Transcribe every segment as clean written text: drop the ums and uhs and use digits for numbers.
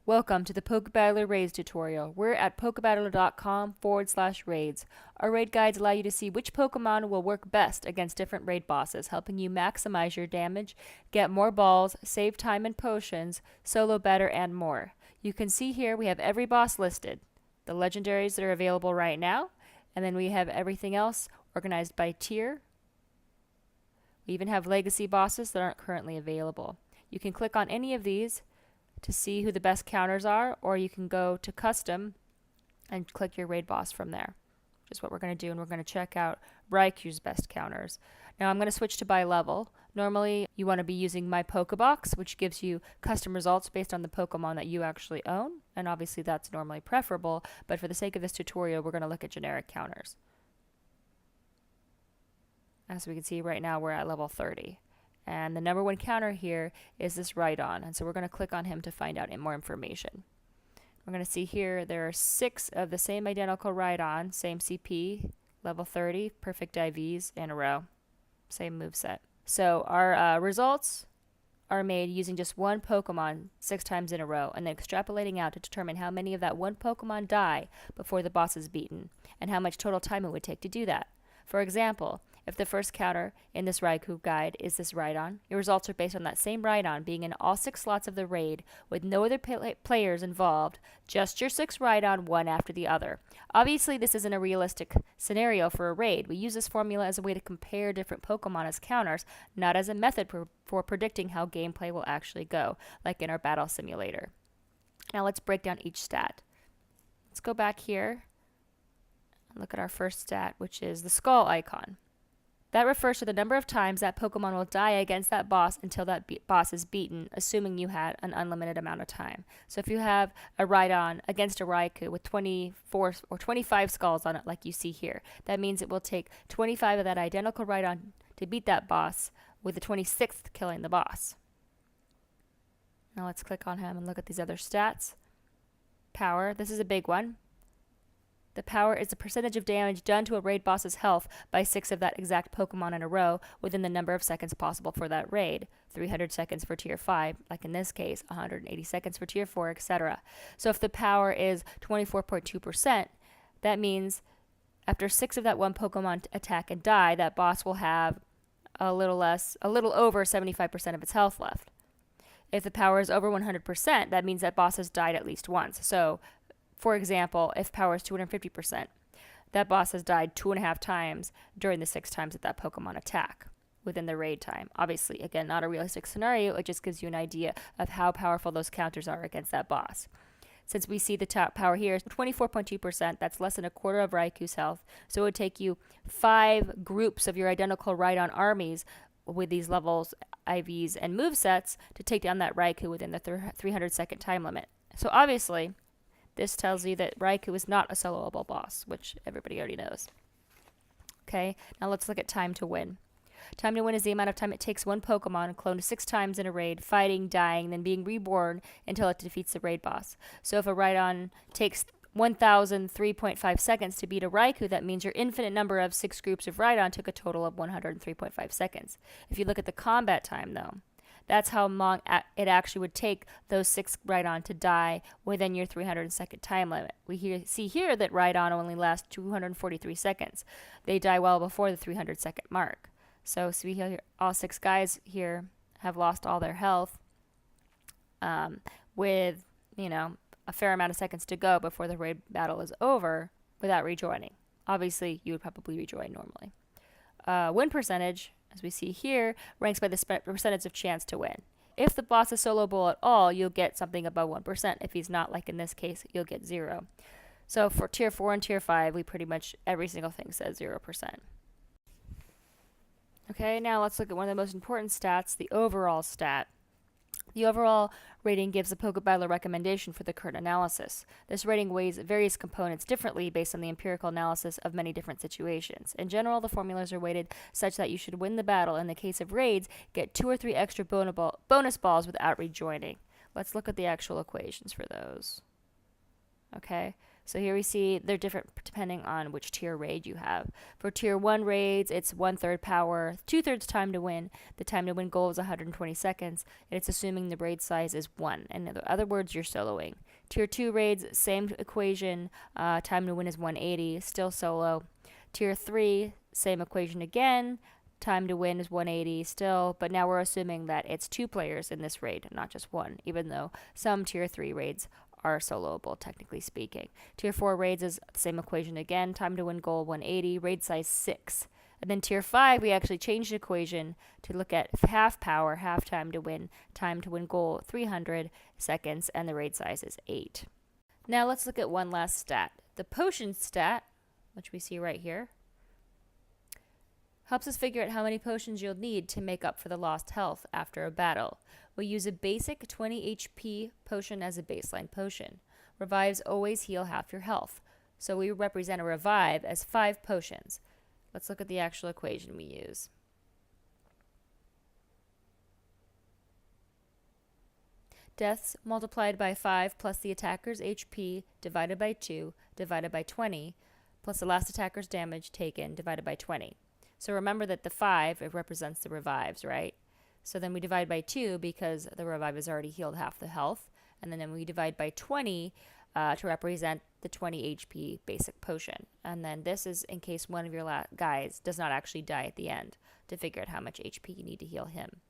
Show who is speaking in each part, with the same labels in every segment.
Speaker 1: Welcome to the Pokebattler Raids tutorial. We're at pokebattler.com/raids. Our raid guides allow you to see which Pokemon will work best against different raid bosses, helping you maximize your damage, get more balls, save time and potions, solo better, and more. You can see here we have every boss listed, the legendaries that are available right now, and then we have everything else organized by tier. We even have legacy bosses that aren't currently available. You can click on any of these to see who the best counters are, or you can go to custom and click your raid boss from there, which is what we're going to do, and we're going to check out Raikyu's best counters. Now I'm going to switch to by level. Normally you want to be using my Polka Box, which gives you custom results based on the Pokemon that you actually own, and obviously that's normally preferable, but for the sake of this tutorial we're going to look at generic counters. As we can see right now we're at level 30. And the number one counter here is this Rhydon, and so we're going to click on him to find out more information. We're going to see here there are 6 of the same identical Rhydon, same CP, level 30, perfect IVs in a row, same moveset. So our results are made using just one Pokemon 6 times in a row, and then extrapolating out to determine how many of that one Pokemon die before the boss is beaten, and how much total time it would take to do that. For example, if the first counter in this Raikou guide is this Rhydon, your results are based on that same Rhydon being in all 6 slots of the raid with no other players involved, just your 6 Rhydon one after the other. Obviously, this isn't a realistic scenario for a raid. We use this formula as a way to compare different Pokemon as counters, not as a method for predicting how gameplay will actually go, like in our battle simulator. Now let's break down each stat. Let's go back here and look at our first stat, which is the skull icon. That refers to the number of times that Pokemon will die against that boss until that boss is beaten, assuming you had an unlimited amount of time. So if you have a Rhydon against a Raikou with 24 or 25 skulls on it, like you see here, that means it will take 25 of that identical Rhydon to beat that boss, with the 26th killing the boss. Now let's click on him and look at these other stats. Power, this is a big one. The power is the percentage of damage done to a raid boss's health by 6 of that exact Pokemon in a row within the number of seconds possible for that raid. 300 seconds for tier 5, like in this case, 180 seconds for tier 4, etc. So if the power is 24.2%, that means after 6 of that one Pokemon attack and die, that boss will have a little over 75% of its health left. If the power is over 100%, that means that boss has died at least once. So for example, if power is 250%, that boss has died 2.5 times during the 6 times that Pokemon attack within the raid time. Obviously, again, not a realistic scenario, it just gives you an idea of how powerful those counters are against that boss. Since we see the top power here is 24.2%, that's less than a quarter of Raikou's health, so it would take you 5 groups of your identical Rhydon armies with these levels, IVs, and movesets to take down that Raikou within the 300-second time limit. So obviously, this tells you that Raikou is not a soloable boss, which everybody already knows. Okay, now let's look at time to win. Time to win is the amount of time it takes one Pokemon cloned 6 times in a raid, fighting, dying, then being reborn until it defeats the raid boss. So if a Rhydon takes 1,003.5 seconds to beat a Raikou, that means your infinite number of 6 groups of Rhydon took a total of 103.5 seconds. If you look at the combat time, though, that's how long it actually would take those 6 Rhydon to die within your 300-second time limit. We see here that Rhydon only lasts 243 seconds. They die well before the 300-second mark. So we hear all 6 guys here have lost all their health with, a fair amount of seconds to go before the raid battle is over without rejoining. Obviously, you would probably rejoin normally. Win percentage, as we see here, ranks by the percentage of chance to win. If the boss is soloable at all, you'll get something above 1%. If he's not, like in this case, you'll get 0. So for tier 4 and tier 5, we pretty much, every single thing says 0%. Okay, now let's look at one of the most important stats, the overall stat. The overall rating gives the Pokebattler recommendation for the current analysis. This rating weighs various components differently based on the empirical analysis of many different situations. In general, the formulas are weighted such that you should win the battle. In the case of raids, get 2 or 3 extra bonus balls without rejoining. Let's look at the actual equations for those. Okay, So here we see they're different depending on which tier raid you have. For tier 1 raids, it's 1/3 power, 2/3 time to win. The time to win goal is 120 seconds, and it's assuming the raid size is 1. In other words, you're soloing. Tier 2 raids, same equation, time to win is 180, still solo. Tier 3, same equation again, time to win is 180 still, but now we're assuming that it's 2 players in this raid, not just 1, even though some tier 3 raids are soloable, technically speaking. Tier 4 raids is the same equation again, time to win goal 180, raid size 6. And then tier 5, we actually changed the equation to look at half power, half time to win goal 300 seconds, and the raid size is 8. Now let's look at one last stat. The potion stat, which we see right here, helps us figure out how many potions you'll need to make up for the lost health after a battle. We use a basic 20 HP potion as a baseline potion. Revives always heal half your health. So we represent a revive as 5 potions. Let's look at the actual equation we use. Deaths multiplied by 5 plus the attacker's HP divided by 2 divided by 20 plus the last attacker's damage taken divided by 20. So remember that the 5, it represents the revives, right? So then we divide by 2 because the revive has already healed half the health. And then we divide by 20 to represent the 20 HP basic potion. And then this is in case one of your guys does not actually die at the end, to figure out how much HP you need to heal him.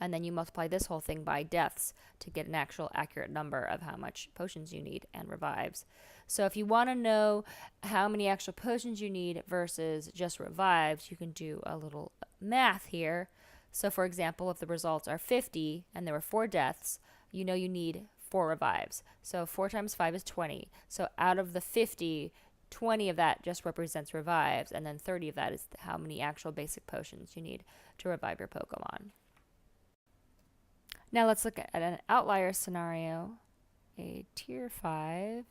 Speaker 1: And then you multiply this whole thing by deaths to get an actual accurate number of how much potions you need and revives. So if you want to know how many actual potions you need versus just revives, you can do a little math here. So for example, if the results are 50 and there were 4 deaths, you know you need 4 revives. So 4 times 5 is 20. So out of the 50, 20 of that just represents revives, and then 30 of that is how many actual basic potions you need to revive your Pokemon. Now let's look at an outlier scenario, a tier 5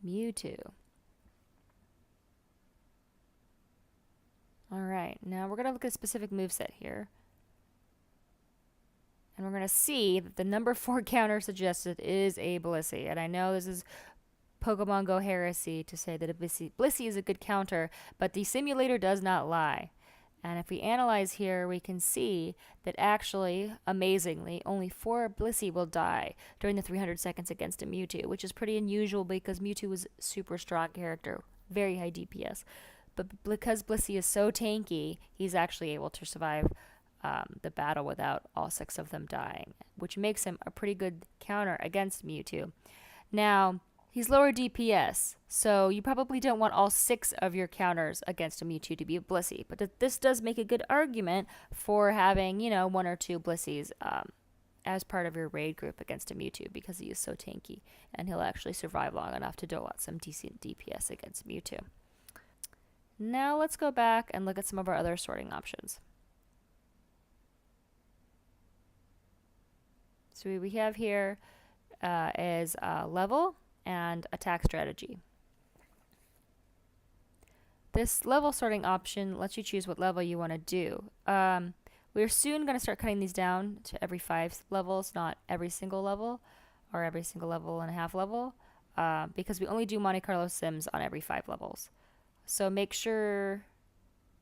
Speaker 1: Mewtwo. Alright, now we're going to look at a specific moveset here. And we're going to see that the number 4 counter suggested is a Blissey. And I know this is Pokemon Go heresy to say that a Blissey is a good counter, but the simulator does not lie. And if we analyze here, we can see that actually, amazingly, only 4 Blissey will die during the 300 seconds against a Mewtwo, which is pretty unusual because Mewtwo is a super strong character, very high DPS. But because Blissey is so tanky, he's actually able to survive the battle without all 6 of them dying, which makes him a pretty good counter against Mewtwo. Now, he's lower DPS, so you probably don't want all 6 of your counters against a Mewtwo to be a Blissey. But this does make a good argument for having, 1 or 2 Blisseys as part of your raid group against a Mewtwo because he is so tanky, and he'll actually survive long enough to dole out some decent DPS against Mewtwo. Now let's go back and look at some of our other sorting options. So we have here is level and attack strategy. This level sorting option lets you choose what level you want to do. We're soon going to start cutting these down to every 5 levels, not every single level or every single level and a half level, because we only do Monte Carlo sims on every 5 levels. So make sure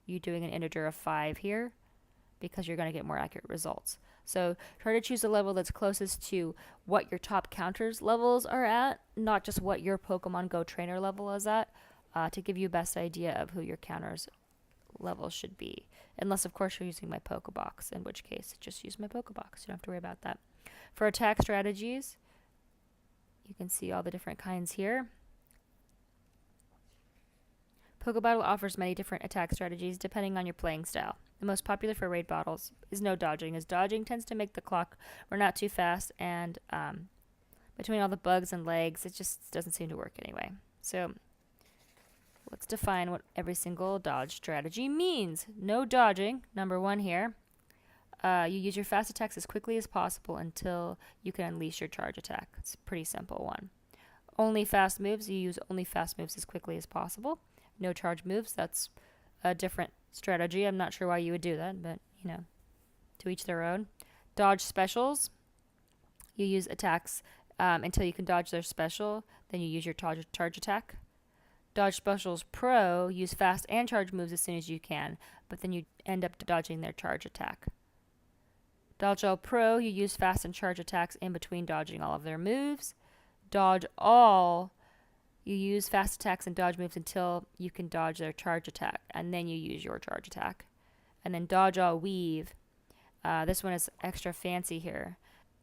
Speaker 1: you're doing an integer of 5 here because you're going to get more accurate results. So try to choose a level that's closest to what your top counters levels are at, not just what your Pokemon Go trainer level is at, to give you a best idea of who your counters levels should be. Unless, of course, you're using my Polka Box, in which case just use my Polka Box. You don't have to worry about that. For attack strategies, you can see all the different kinds here. Pokebattle offers many different attack strategies depending on your playing style. The most popular for raid battles is no dodging, as dodging tends to make the clock run out too fast, and between all the bugs and legs, it just doesn't seem to work anyway. So let's define what every single dodge strategy means. No dodging, number 1 here. You use your fast attacks as quickly as possible until you can unleash your charge attack. It's a pretty simple one. Only fast moves, you use only fast moves as quickly as possible. No charge moves, that's a different strategy. I'm not sure why you would do that, but, to each their own. Dodge specials, you use attacks until you can dodge their special. Then you use your charge attack. Dodge specials pro use fast and charge moves as soon as you can, but then you end up dodging their charge attack. Dodge all pro, you use fast and charge attacks in between dodging all of their moves. Dodge all, you use fast attacks and dodge moves until you can dodge their charge attack, and then you use your charge attack. And then dodge all weave. This one is extra fancy here.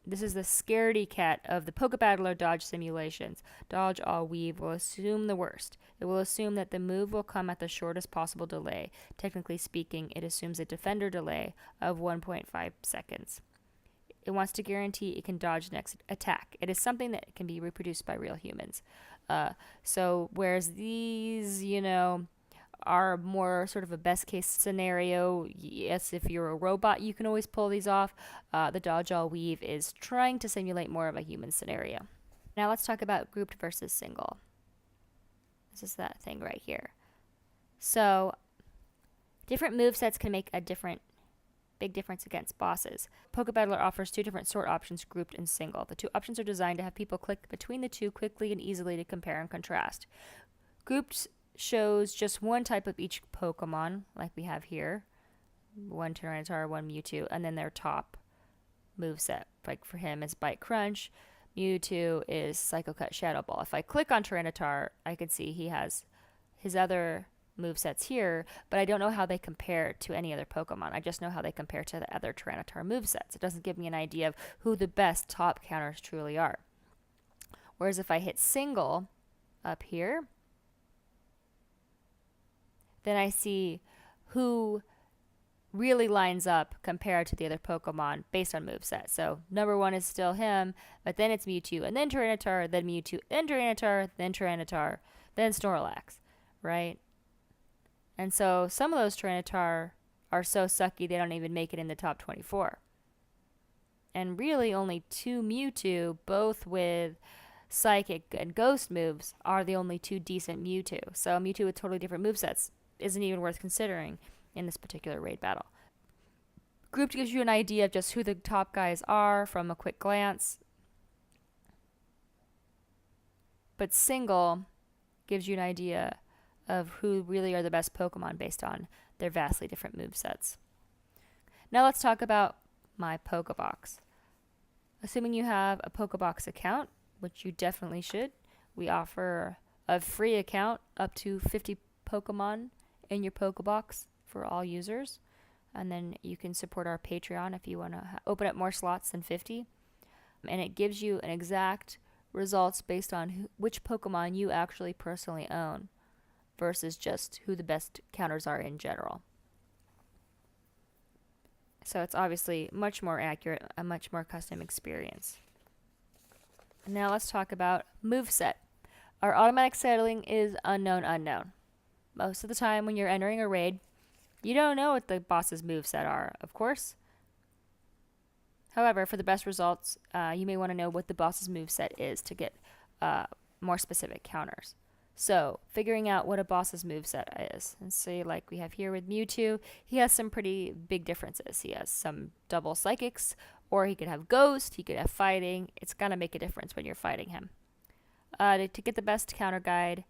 Speaker 1: This is the scaredy cat of the Pokebattler dodge simulations. Dodge all weave will assume the worst. It will assume that the move will come at the shortest possible delay. Technically speaking, it assumes a defender delay of 1.5 seconds. It wants to guarantee it can dodge next attack. It is something that can be reproduced by real humans. So whereas these, are more sort of a best case scenario. Yes, if you're a robot, you can always pull these off. The dodge all weave is trying to simulate more of a human scenario. Now let's talk about grouped versus single. This is that thing right here. So different movesets can make a big difference against bosses. Pokebattler offers two different sort options, grouped and single. The two options are designed to have people click between the two quickly and easily to compare and contrast. Grouped shows just one type of each Pokemon, like we have here. One Tyranitar, one Mewtwo, and then their top moveset. Like for him is Bite Crunch. Mewtwo is Psycho Cut Shadow Ball. If I click on Tyranitar, I can see he has his other movesets here, but I don't know how they compare to any other Pokemon. I just know how they compare to the other Tyranitar movesets. It doesn't give me an idea of who the best top counters truly are. Whereas if I hit single up here, then I see who really lines up compared to the other Pokemon based on moveset. So number one is still him, but then it's Mewtwo, and then Tyranitar, then Mewtwo, then Tyranitar, then Tyranitar, then Snorlax, right? And so some of those Tyranitar are so sucky they don't even make it in the top 24. And really only two Mewtwo, both with Psychic and Ghost moves, are the only two decent Mewtwo. So a Mewtwo with totally different movesets isn't even worth considering in this particular raid battle. Grouped gives you an idea of just who the top guys are from a quick glance. But single gives you an idea of who really are the best Pokemon based on their vastly different movesets. Now let's talk about my Polka Box. Assuming you have a Polka Box account, which you definitely should, we offer a free account up to 50 Pokemon in your Polka Box for all users. And then you can support our Patreon if you want to open up more slots than 50. And it gives you an exact results based on which Pokemon you actually personally own versus just who the best counters are in general. So it's obviously much more accurate, a much more custom experience. Now let's talk about moveset. Our automatic settling is unknown. Most of the time when you're entering a raid, you don't know what the boss's moveset are, of course. However, for the best results, you may want to know what the boss's moveset is to get more specific counters. So, figuring out what a boss's moveset is. And say, like we have here with Mewtwo, he has some pretty big differences. He has some double psychics, or he could have ghost, he could have fighting. It's going to make a difference when you're fighting him. To get the best counter guide,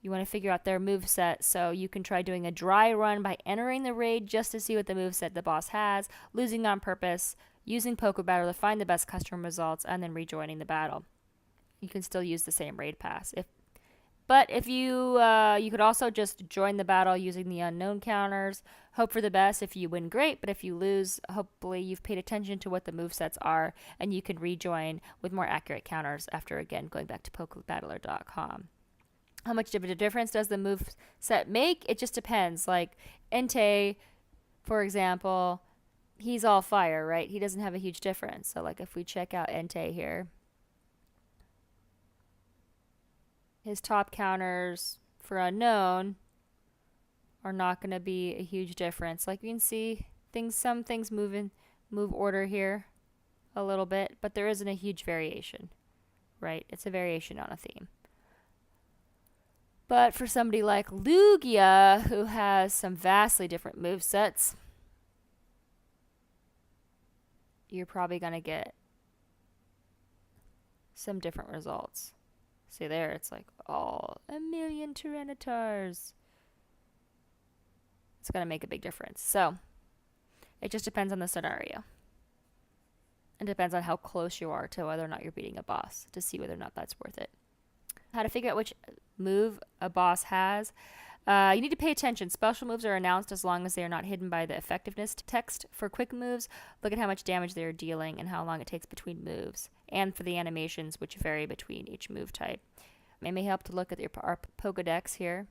Speaker 1: you want to figure out their moveset, so you can try doing a dry run by entering the raid just to see what the moveset the boss has, losing on purpose, using Pokebattler to find the best custom results, and then rejoining the battle. You can still use the same raid pass. But if you could also just join the battle using the unknown counters, hope for the best. If you win, great, but if you lose, hopefully you've paid attention to what the movesets are, and you can rejoin with more accurate counters after, again, going back to Pokebattler.com. How much of a difference does the moveset make? It just depends. Like Entei, for example, he's all fire, right? He doesn't have a huge difference. So like if we check out Entei here, his top counters for unknown are not going to be a huge difference. Like you can see, some things move order here a little bit, but there isn't a huge variation, right? It's a variation on a theme. But for somebody like Lugia, who has some vastly different movesets, you're probably going to get some different results. See there, it's like, oh, 1,000,000 Tyrannotars. It's going to make a big difference. So, it just depends on the scenario. It depends on how close you are to whether or not you're beating a boss to see whether or not that's worth it. How to figure out which move a boss has. You need to pay attention. Special moves are announced as long as they are not hidden by the effectiveness text. For quick moves, look at how much damage they are dealing and how long it takes between moves. And for the animations, which vary between each move type. It may help to look at our Pokedex here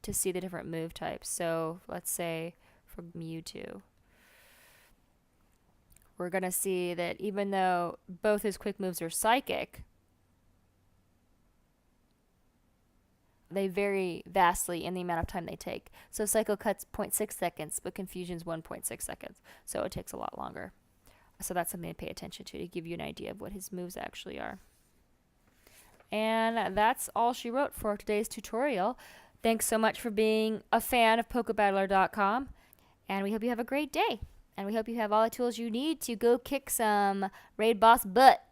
Speaker 1: to see the different move types. So let's say for Mewtwo, we're going to see that even though both his quick moves are psychic, they vary vastly in the amount of time they take. So Psycho Cut's 0.6 seconds, but Confusion's 1.6 seconds. So it takes a lot longer. So that's something to pay attention to give you an idea of what his moves actually are. And that's all she wrote for today's tutorial. Thanks so much for being a fan of Pokebattler.com. And we hope you have a great day. And we hope you have all the tools you need to go kick some raid boss butt.